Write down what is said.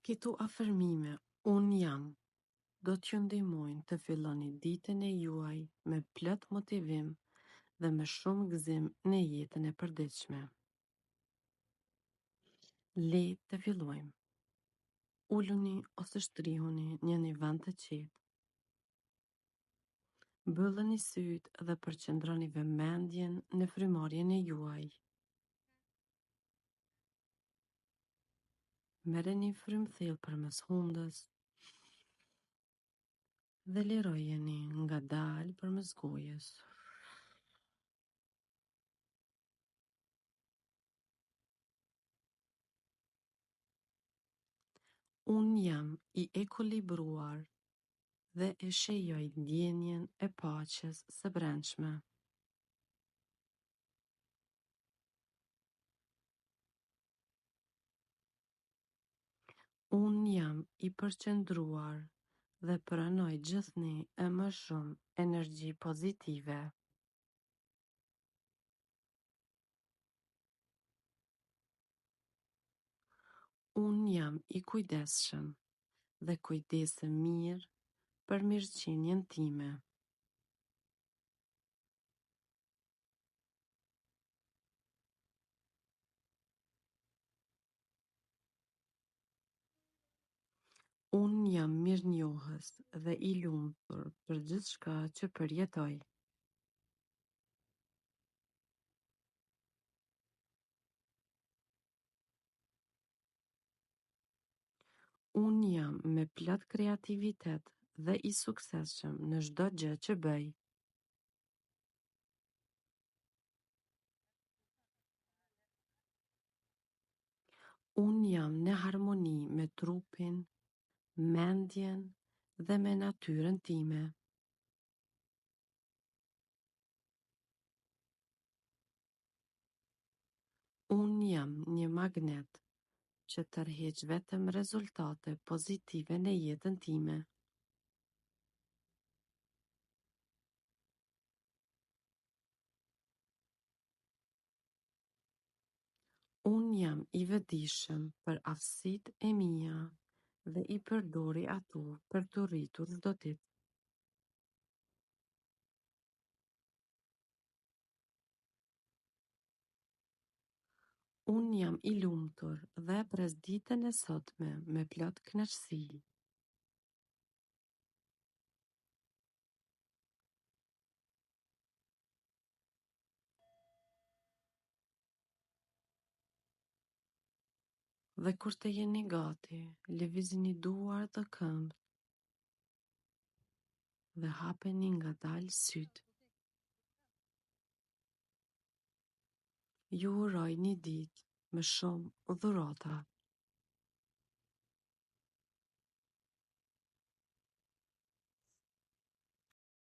Këto afërmime, unë jam, do t'ju ndihmojnë të filloni ditën e juaj me plot motivim dhe me shumë gëzim në jetën e përditshme. Le të fillojmë. Uluni ose shtrihuni në një vend të qetë. Mbyllni sytë dhe përqendroni vëmendjen në frymëmarrjen e juaj. Merrni frymë thellë përmes hundës dhe lirojeni ngadalë përmes gojës. Unë jam i ekuilibruar dhe e shijoj ndjenjen e paqes së brendshme. Unë jam i përqendruar dhe pranoj gjithnjë e më shumë energji pozitive. Unë jam i kujdesshëm dhe kujdesem mirë për mirëqenien time. Unë jam mirënjohës dhe i lumtur për gjithçka që përjetoj. Unë jam me plot kreativitet dhe i suksesshëm në çdo gjë që bëj. Unë jam në harmoni me trupin, mendjen dhe me natyrën time. Unë jam një magnet që tërheq vetëm rezultate pozitive në jetën time. Unë jam i vetëdijshëm për aftësitë e mia dhe i përdori ato për të rritur çdo ditë. Unë jam i lumtur dhe e pres ditën e sotme me plot kënaqësi. Dhe kur të jeni gati, lëvizini duart dhe këmbët dhe hapeni ngadalë sytë. Ju uroj një ditë me shumë dhurata.